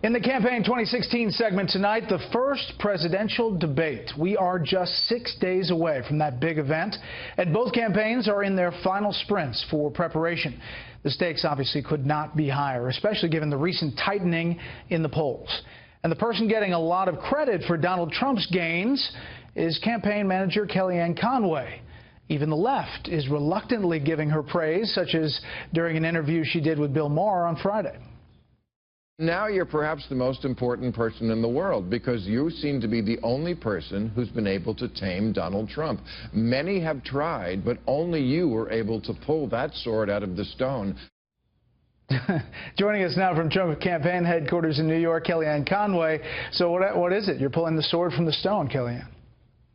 In the Campaign 2016 segment tonight, the first presidential debate. We are just 6 days away from that big event, and both campaigns are in their final sprints for preparation. The stakes obviously could not be higher, especially given the recent tightening in the polls. And the person getting a lot of credit for Donald Trump's gains is campaign manager Kellyanne Conway. Even the left is reluctantly giving her praise, such as during an interview she did with Bill Maher on Friday. Now you're perhaps the most important person in the world because you seem to be the only person who's been able to tame Donald Trump. Many have tried, but only you were able to pull that sword out of the stone. Joining us now from Trump campaign headquarters in New York, Kellyanne Conway. So what is it? You're pulling the sword from the stone, Kellyanne.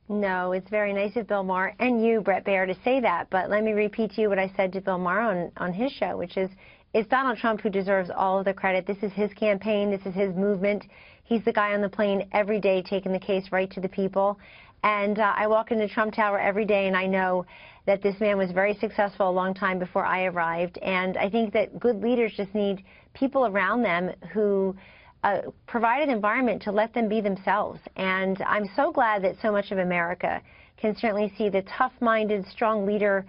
No, it's very nice of Bill Maher and you, Bret Baier, to say that. But let me repeat to you what I said to Bill Maher on his show, which is, it's Donald Trump who deserves all of the credit. This is his campaign. This is his movement. He's the guy on the plane every day taking the case right to the people. And I walk into Trump Tower every day, and I know that this man was very successful a long time before I arrived. And I think that good leaders just need people around them who provide an environment to let them be themselves. And I'm so glad that so much of America can certainly see the tough-minded, strong leader,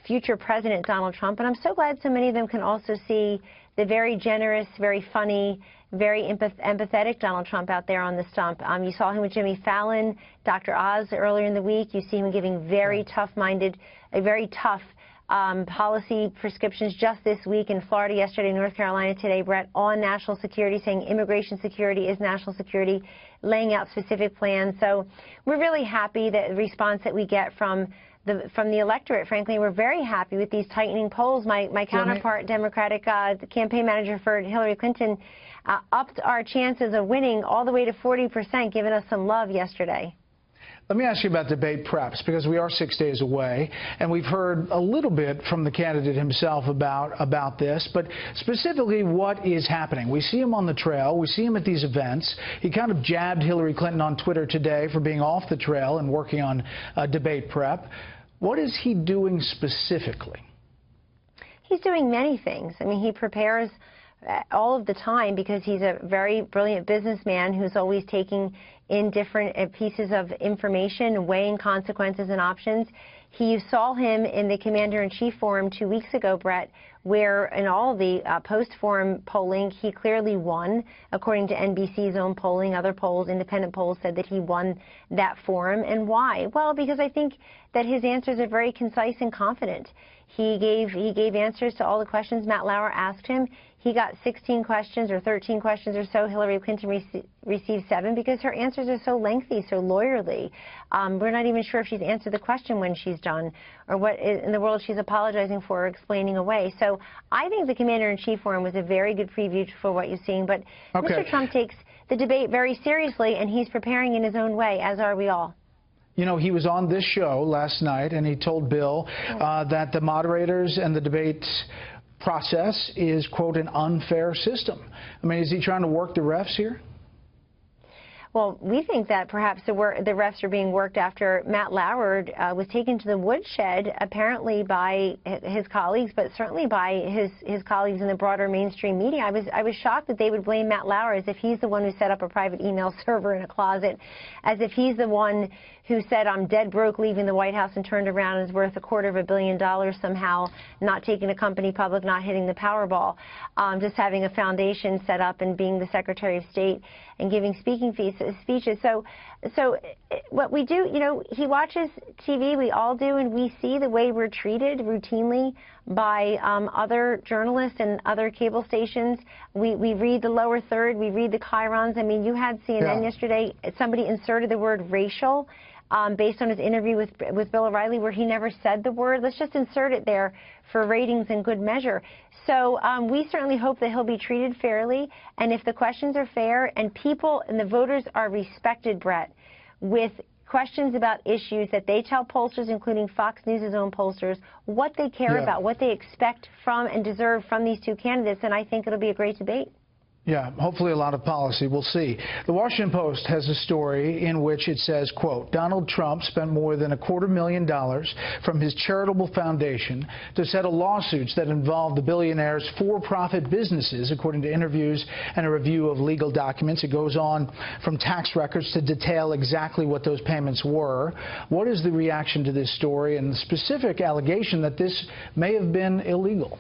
future President Donald Trump, and I'm so glad so many of them can also see the very generous, very funny, very empathetic Donald Trump out there on the stump. You saw him with Jimmy Fallon, Dr. Oz earlier in the week. You see him giving very tough-minded, very tough policy prescriptions just this week in Florida, yesterday, North Carolina, today, Bret, on national security, saying immigration security is national security, laying out specific plans. So we're really happy that the response that we get from the electorate. Frankly, we're very happy with these tightening polls. My counterpart, Democratic campaign manager for Hillary Clinton, upped our chances of winning all the way to 40%, giving us some love yesterday. Let me ask you about debate preps, because we are 6 days away, and we've heard a little bit from the candidate himself about this, but specifically what is happening. We see him on the trail. We see him at these events. He kind of jabbed Hillary Clinton on Twitter today for being off the trail and working on debate prep. What is he doing specifically? He's doing many things. I mean, he prepares all of the time because he's a very brilliant businessman who's always taking in different pieces of information, weighing consequences and options. You saw him in the Commander-in-Chief Forum 2 weeks ago, Bret, where in all of the post-forum polling, he clearly won. According to NBC's own polling, other polls, independent polls, said that he won that forum. And why? Well, because I think that his answers are very concise and confident. He gave answers to all the questions Matt Lauer asked him. He got 16 questions or 13 questions or so. Hillary Clinton received 7 because her answers are so lengthy, so lawyerly. We're not even sure if she's answered the question when she's done or what in the world she's apologizing for or explaining away. So I think the Commander-in-Chief Forum was a very good preview for what you're seeing. But Mr. Trump takes the debate very seriously, and he's preparing in his own way, as are we all. You know, he was on this show last night, and he told Bill that the moderators and the debate process is, quote, an unfair system. I mean, is he trying to work the refs here? Well, we think that perhaps the refs are being worked after Matt Lauer was taken to the woodshed, apparently by his colleagues, but certainly by his colleagues in the broader mainstream media. I was shocked that they would blame Matt Lauer as if he's the one who set up a private email server in a closet, as if he's the one who said, I'm dead broke leaving the White House, and turned around and is worth $250 million somehow, not taking the company public, not hitting the Powerball, just having a foundation set up and being the Secretary of State and giving speaking speeches. So what we do, you know, he watches TV, we all do, and we see the way we're treated routinely by other journalists and other cable stations. We read the lower third, we read the chyrons. I mean, you had CNN yesterday, somebody inserted the word racial based on his interview with Bill O'Reilly, where he never said the word. Let's just insert it there for ratings and good measure. So we certainly hope that he'll be treated fairly, and if the questions are fair and people and the voters are respected, Bret, with questions about issues that they tell pollsters, including Fox News' own pollsters, what they care about, what they expect from and deserve from these two candidates, and I think it'll be a great debate. Yeah, hopefully a lot of policy. We'll see. The Washington Post has a story in which it says, quote, Donald Trump spent more than $250,000 from his charitable foundation to settle lawsuits that involved the billionaire's for-profit businesses, according to interviews and a review of legal documents. It goes on from tax records to detail exactly what those payments were. What is the reaction to this story and the specific allegation that this may have been illegal?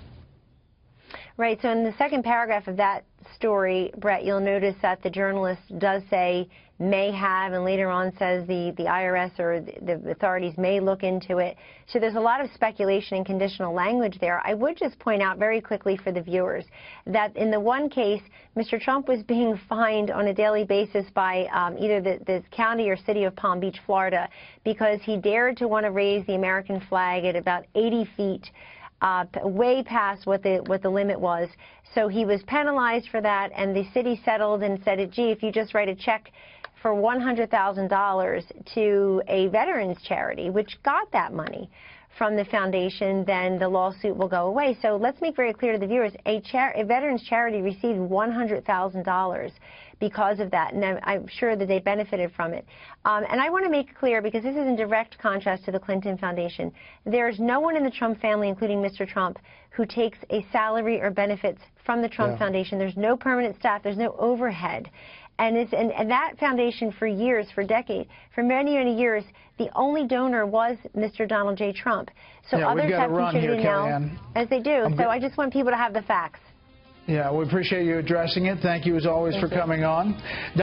Right. So in the second paragraph of that story, Brett, you'll notice that the journalist does say may have, and later on says the IRS or the authorities may look into it. So there's a lot of speculation and conditional language there. I would just point out very quickly for the viewers that in the one case, Mr. Trump was being fined on a daily basis by either the county or city of Palm Beach, Florida, because he dared to want to raise the American flag at about 80 feet. Way past what the limit was. So he was penalized for that, and the city settled and said, gee, if you just write a check for $100,000 to a veterans charity, which got that money from the foundation, then the lawsuit will go away. So let's make very clear to the viewers, a veterans charity received $100,000 because of that, and I'm sure that they benefited from it. And I want to make clear, because this is in direct contrast to the Clinton Foundation, there's no one in the Trump family, including Mr. Trump, who takes a salary or benefits from the Trump Foundation. There's no permanent staff. There's no overhead. And that foundation for years, for decades, for many, many years, the only donor was Mr. Donald J. Trump. So others have contributed now, as they do. So I just want people to have the facts. Yeah, we appreciate you addressing it. Thank you, as always, for coming on.